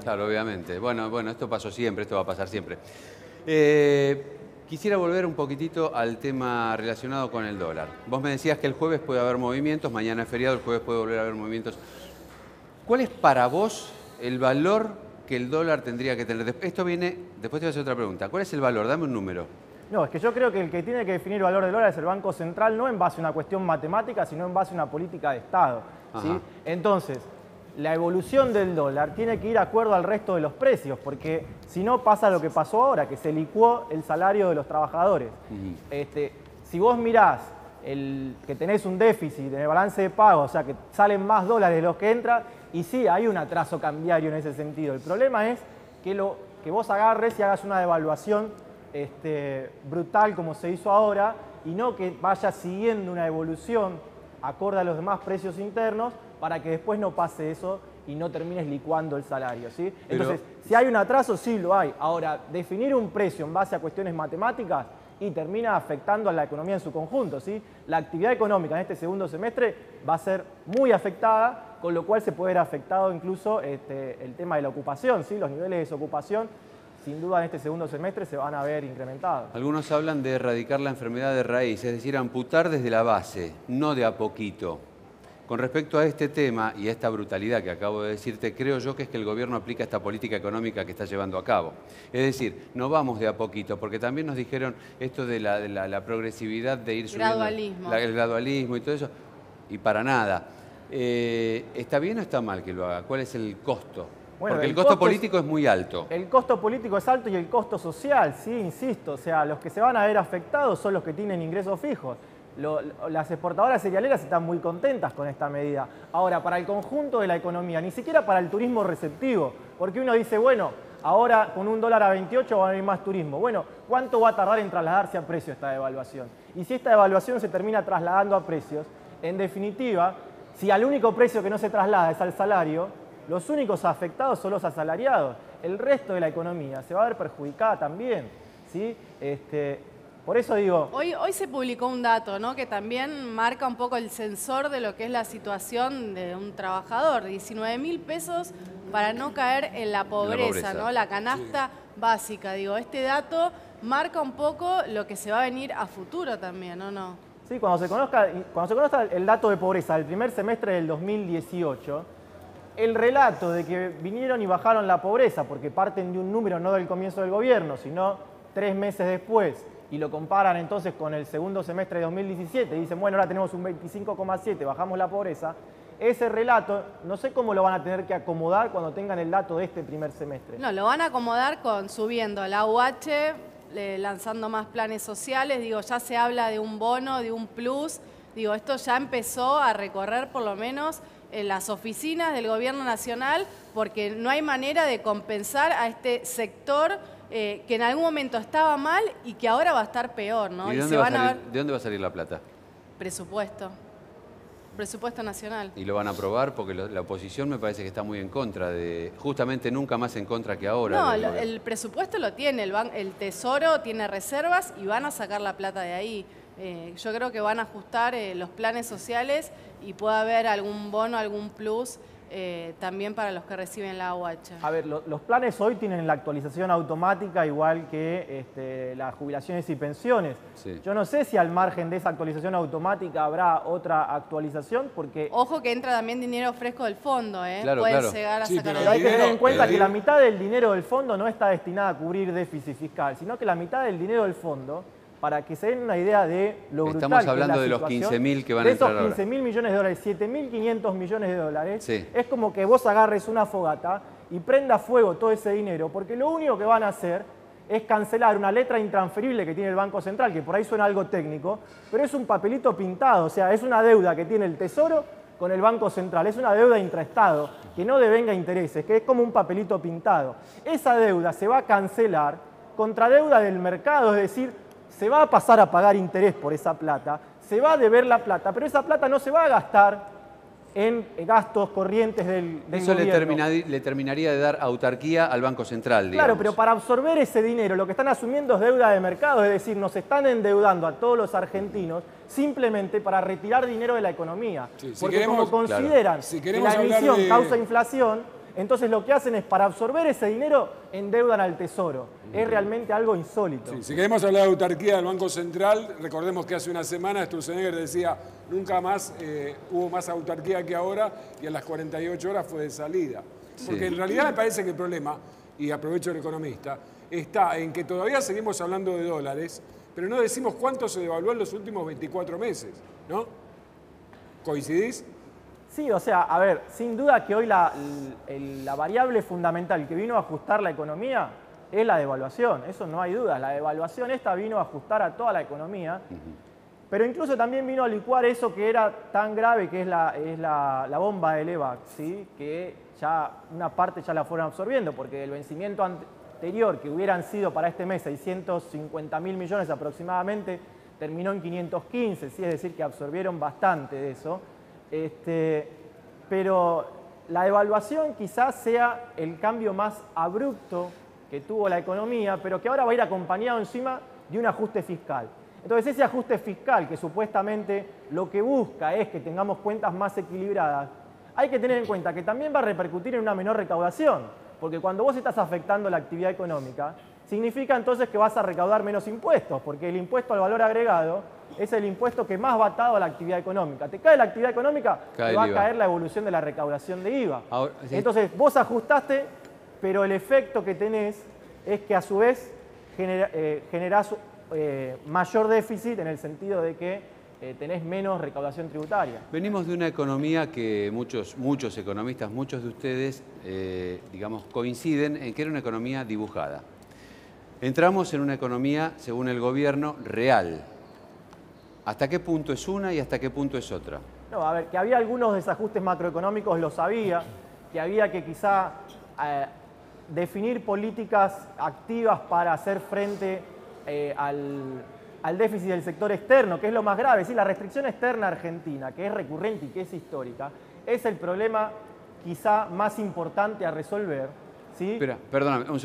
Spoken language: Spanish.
Claro, obviamente. Bueno, esto pasó siempre, esto va a pasar siempre. Quisiera volver un poquitito al tema relacionado con el dólar. Vos me decías que el jueves puede haber movimientos, mañana es feriado, el jueves puede volver a haber movimientos. ¿Cuál es para vos el valor que el dólar tendría que tener? Esto viene, después te voy a hacer otra pregunta. ¿Cuál es el valor? Dame un número. No, es que yo creo que el que tiene que definir el valor del dólar es el Banco Central, no en base a una cuestión matemática, sino en base a una política de Estado, ¿sí? Entonces, la evolución del dólar tiene que ir de acuerdo al resto de los precios, porque si no pasa lo que pasó ahora, que se licuó el salario de los trabajadores. Si vos mirás que tenés un déficit en el balance de pago, o sea que salen más dólares de los que entran, y sí, hay un atraso cambiario en ese sentido. El problema es que vos agarres y hagas una devaluación brutal como se hizo ahora, y no que vaya siguiendo una evolución acorde a los demás precios internos, para que después no pase eso y no termines licuando el salario, ¿sí? Entonces, si hay un atraso, sí lo hay. Ahora, definir un precio en base a cuestiones matemáticas y termina afectando a la economía en su conjunto, ¿sí? La actividad económica en este segundo semestre va a ser muy afectada, con lo cual se puede ver afectado incluso el tema de la ocupación, ¿sí? Los niveles de desocupación, sin duda en este segundo semestre se van a ver incrementados. Algunos hablan de erradicar la enfermedad de raíz, es decir, amputar desde la base, no de a poquito. Con respecto a este tema y a esta brutalidad que acabo de decirte, creo yo que es que el gobierno aplica esta política económica que está llevando a cabo. Es decir, no vamos de a poquito, porque también nos dijeron esto de la progresividad de ir subiendo el gradualismo y todo eso, y para nada. ¿Está bien o está mal que lo haga? ¿Cuál es el costo? Bueno, porque el costo político es muy alto. El costo político es alto y el costo social, sí, insisto. O sea, los que se van a ver afectados son los que tienen ingresos fijos. Las exportadoras cerealeras están muy contentas con esta medida. Ahora, para el conjunto de la economía, ni siquiera para el turismo receptivo, porque uno dice, bueno, ahora con un dólar a 28 va a haber más turismo. Bueno, ¿cuánto va a tardar en trasladarse a precio esta devaluación? Y si esta devaluación se termina trasladando a precios, en definitiva, si al único precio que no se traslada es al salario, los únicos afectados son los asalariados. El resto de la economía se va a ver perjudicada también, ¿sí? Por eso digo... Hoy se publicó un dato, ¿no?, que también marca un poco el sensor de lo que es la situación de un trabajador. 19.000 pesos para no caer en la pobreza, ¿no? La canasta básica. Digo, este dato marca un poco lo que se va a venir a futuro también, ¿o no? Sí, cuando se conozca el dato de pobreza del primer semestre del 2018, el relato de que vinieron y bajaron la pobreza, porque parten de un número no del comienzo del gobierno, sino 3 meses después, y lo comparan entonces con el segundo semestre de 2017, y dicen, bueno, ahora tenemos un 25,7, bajamos la pobreza, ese relato, no sé cómo lo van a tener que acomodar cuando tengan el dato de este primer semestre. No, lo van a acomodar subiendo la UH, lanzando más planes sociales, digo, ya se habla de un bono, de un plus, digo, esto ya empezó a recorrer por lo menos en las oficinas del gobierno nacional, porque no hay manera de compensar a este sector que en algún momento estaba mal y que ahora va a estar peor, ¿no? ¿Y de dónde va a salir la plata? Presupuesto nacional. ¿Y lo van a aprobar? Porque la oposición me parece que está muy en contra de... Justamente nunca más en contra que ahora. No, el presupuesto lo tiene, el Tesoro tiene reservas y van a sacar la plata de ahí. Yo creo que van a ajustar los planes sociales y puede haber algún bono, algún plus también para los que reciben la AUH. A ver, los planes hoy tienen la actualización automática igual que las jubilaciones y pensiones. Sí. Yo no sé si al margen de esa actualización automática habrá otra actualización porque... Ojo que entra también dinero fresco del fondo, ¿eh? Claro, pueden claro. llegar a sí, sacar pero hay que tener en cuenta que la mitad del dinero del fondo no está destinada a cubrir déficit fiscal, sino que la mitad del dinero del fondo, para que se den una idea de lo brutal Estamos hablando de los 15.000 que van a entrar ahora. De esos 15.000 millones de dólares, 7.500 millones de dólares, sí. Es como que vos agarres una fogata y prenda fuego todo ese dinero, porque lo único que van a hacer es cancelar una letra intransferible que tiene el Banco Central, que por ahí suena algo técnico, pero es un papelito pintado, o sea, es una deuda que tiene el Tesoro con el Banco Central, es una deuda intraestado, que no devenga intereses, que es como un papelito pintado. Esa deuda se va a cancelar contra deuda del mercado, es decir, se va a pasar a pagar interés por esa plata, se va a deber la plata, pero esa plata no se va a gastar en gastos corrientes del gobierno. Eso le terminaría de dar autarquía al Banco Central, digamos. Claro, pero para absorber ese dinero lo que están asumiendo es deuda de mercado, es decir, nos están endeudando a todos los argentinos simplemente para retirar dinero de la economía. Sí, porque como consideran que la emisión causa inflación, Entonces lo que hacen es, para absorber ese dinero, endeudan al Tesoro. Es realmente algo insólito. Sí, si queremos hablar de autarquía del Banco Central, recordemos que hace una semana Sturzenegger decía nunca más hubo más autarquía que ahora, y a las 48 horas fue de salida. Porque en realidad me parece que el problema, y aprovecho el economista, está en que todavía seguimos hablando de dólares, pero no decimos cuánto se devaluó en los últimos 24 meses, ¿no? ¿Coincidís? Sí, o sea, a ver, sin duda que hoy la variable fundamental que vino a ajustar la economía es la devaluación, eso no hay duda. La devaluación esta vino a ajustar a toda la economía, pero incluso también vino a licuar eso que era tan grave, que es la bomba del EVAC, ¿sí? Que ya una parte ya la fueron absorbiendo, porque el vencimiento anterior, que hubieran sido para este mes 650.000 millones aproximadamente, terminó en 515, ¿sí? Es decir, que absorbieron bastante de eso. Pero la devaluación quizás sea el cambio más abrupto que tuvo la economía, pero que ahora va a ir acompañado encima de un ajuste fiscal. Entonces ese ajuste fiscal, que supuestamente lo que busca es que tengamos cuentas más equilibradas, hay que tener en cuenta que también va a repercutir en una menor recaudación, porque cuando vos estás afectando la actividad económica, significa entonces que vas a recaudar menos impuestos, porque el impuesto al valor agregado es el impuesto que más va atado a la actividad económica. Te cae la actividad económica, te va a caer la evolución de la recaudación de IVA. Ahora, sí. Entonces vos ajustaste, pero el efecto que tenés es que a su vez generás mayor déficit en el sentido de que tenés menos recaudación tributaria. Venimos de una economía que muchos economistas, muchos de ustedes, digamos, coinciden en que era una economía dibujada. Entramos en una economía, según el gobierno, real. ¿Hasta qué punto es una y hasta qué punto es otra? No, a ver, que había algunos desajustes macroeconómicos, lo sabía, que había que quizá definir políticas activas para hacer frente al déficit del sector externo, que es lo más grave. Sí, la restricción externa argentina, que es recurrente y que es histórica, es el problema quizá más importante a resolver, ¿sí? Espera, perdóname, un segundo.